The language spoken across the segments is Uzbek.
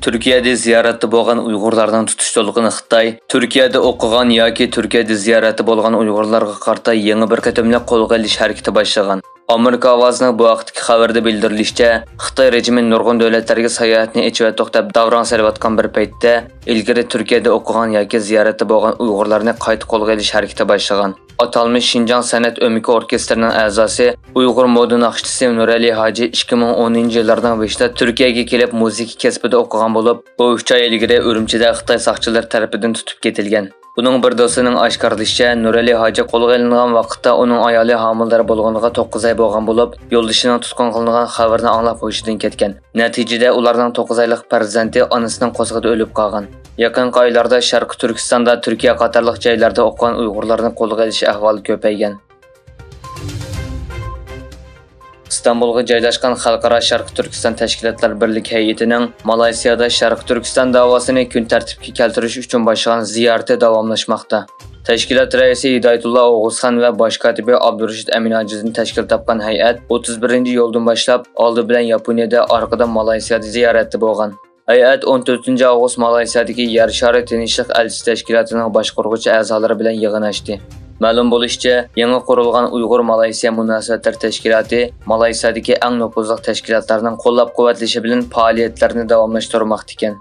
Turkiyada ziyoratda bo'lgan Uyg'urlarning tutishchiligini Xitoy, Turkiyada o'qigan yoki Turkiyada ziyoratda bo'lgan Uyg'urlarga qarata yangi bir qatimliq qo'lga olish harakati boshlagan. Amerika ovozining bu vaqtdagi xabarda bildirilishicha, Xitoy rejimi nurg'un davlatlarga sayohatni echib to'xtab davron solayotgan bir paytda ilgari Turkiyada o'qigan yoki ziyoratda bo'lgan Uyg'urlarni qayta qo'lga olish harakati boshlagan. Atalmış Şinjan Sanat Ömrü Orkestrinin a'zosi Uyg'ur moda naqshchisi Nurali Hoji 2010 yillardan boshlab Turkiyaga kelib musiqa kasbida o'qigan bo'lib, bu 3 oy ilgari Urumchida Xitoy soqchilar tomonidan tutib ketilgan. Buning bir do'stining oshkorlashicha, Nurali Hoji qo'lga olingan vaqtda uning ayoli homildor bo'lganiga 9 oy bo'lgan bo'lib, yo'ldoshining tutqun qilingan xabarni anglab hushidan ketgan. Natijada ularning 9 oylik farzandi onasining qo'zg'ida o'lib qolgan. Yaqin oylarda Sharqi Turkistonda Turkiya qatorliq joylarda o'qigan Uyg'urlarni qo'lga olish ahvoli ko'paygan. İstanbulga joylashgan Xalqaro Sharqi Turkiston tashkilotlar birlik hay'atining Malayziyada Sharqi Turkiston davosini kun tartibga keltirish uchun boshlagan ziyorati davomlashmoqda. Tashkilot raisi Hidoyatullo O'g'uzxon va bosh kotibi Abdurashid Aminajizni tashkil topgan hay'at 31-yo'ldan boshlab oldi bilan Yaponiyada, orqadan Malayziyada ziyoratda bo'lgan. Hay'at 14-avgust Malayziyadagi Yer shari tinchlik elchisi tashkilotining boshqaruvchi a'zolari bilan yig'in ochdi. Ma'lum bo'lishicha, yangi qurilgan Uyg'ur Malayziya munosabatlar tashkiloti Malayziyadagi eng nufuzli tashkilotlarning qo'llab-quvvatlashi bilan faoliyatlarini davomlashtirmoqda ekan.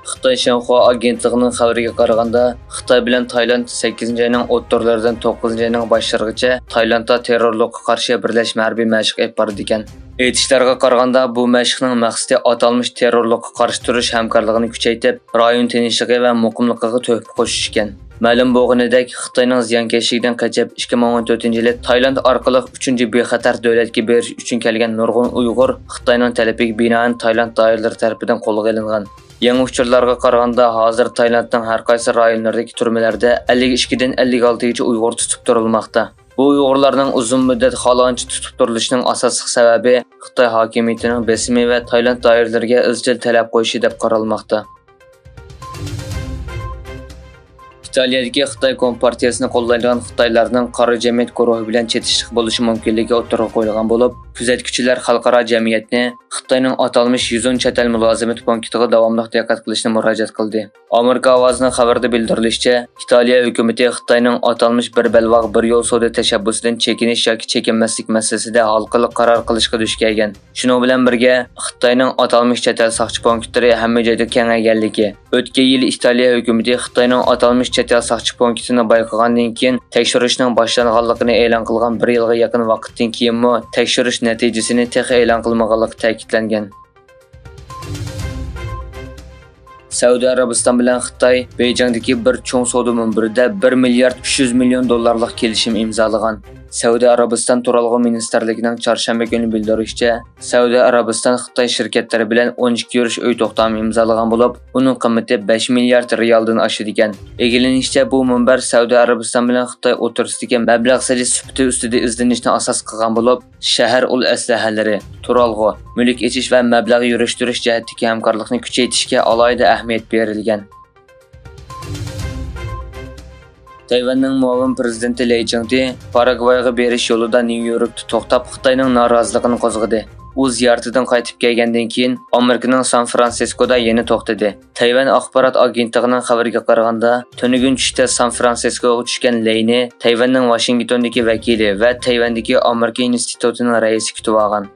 Xitoy Shanxua agentligining xabariga qaraganda, Xitoy bilan Tailand 8-oyning o'ttirlaridan 9-oyning boshlarigacha Tailandda terrorlikqa qarshi birlashma harbiy mashq olib bordi ekan. Aytishlariga qaraganda, bu mashqning maqsadi atalmış terrorlikqa qarshi turish hamkorligini kuchaytirib, rayon tinchligi va muqimligiga tuhfa qo'shish ekan. Ma'lum bo'lganidek, Xitoyning ziyonkashligidan qochib 2014-yili Tailand orqali 3-bexatar davlatga berish uchun kelgan nurg'un Uyg'ur Xitoyning talabiga binoan Tailand doiralari tomonidan qo'lga olingan. Yangi uchurlarga qaraganda, hozir Tailandning har qaysi rayonlaridagi turmalarda 52 dan 56 gacha Uyg'ur tutib turilmoqda. Bu Uyg'urlarning uzun muddat xolanchi tutib turilishining asosiy sababi Xitoy hokimiyatining besimi va Tailand doiralariga izchil talab qo'yishi deb qaralmoqda. İtaliyadagi Xitoy Kompartiyasini qo'llaydigan Xitoylarning qora jamiyat guruhi bilan chetishlik bo'lishi mumkinligi o'rtaga qo'yilgan bo'lib, kuzatuvchilar xalqaro jamiyatni Xitoyning atalmış 110 chet el mulozimat punktiga davomli diqqat qilishni murojaat qildi. Amerika ovozining xabarida bildirilishicha, Italiya hukumati Xitoyning atalmış bir belvaq bir yo'l savdo tashabbusidan chekinish yoki chekinmaslik masalasida halqali qaror qilishga duch kelgan. Shuning bilan birga, Xitoyning atalmış chet el soqchi punktlari hamma joyda kengayganligi. O'tgan yil Italiya hukumati Xitoyning atalmış chet el soqchi punktini bayqagandan keyin tekshirishning boshlanganligini e'lon qilgan. 1 yilga yaqin vaqtdan keyinmi tekshirish natijasini texnik e'lon qilmaganligi ta'kidlangan. Saudiya Arabiston bilan Xitoy Beijingdagi bir cho'ng savdo munbirida 1 milliard 300 million dollarlik kelishim imzolagan. Saudiya Arabiston Turalg'u ministerligining chorshanba kuni bildirishicha, Saudiya Arabiston Xitoy shirkatlari bilan 12 yurish uy to'xtami imzolagan bo'lib, uning qiymati 5 milliard riyaldan oshadi ekan. Egilanishicha, bu munbar Saudiya Arabiston bilan Xitoy o'rtasidagi mablag' solish sifati ustida izlanishni asos qilgan bo'lib, shahar ul aslahalari, turalg'u, mulk echish va mablag' yurishtirish jihatdagi hamkorlikni kuchaytirishga alohida ahamiyat berilgan. Tayvanning muavin prezidenti Li Changde Paragvayga berish yo'lida Nyu-Yorkda to'xtab Xitoyning noroziligini qo'zg'adi. U ziyoratidan qaytib kelgandan keyin Amerikaning San-Fransiskoda yana to'xtadi. Tayvan axborot agentligining xabariga qaraganda, tunugun tushda San-Fransiskoga tushgan Li'ni Tayvanning Washingtondagi vakili va Tayvandagi Amerika institutining raisi kutib olgan.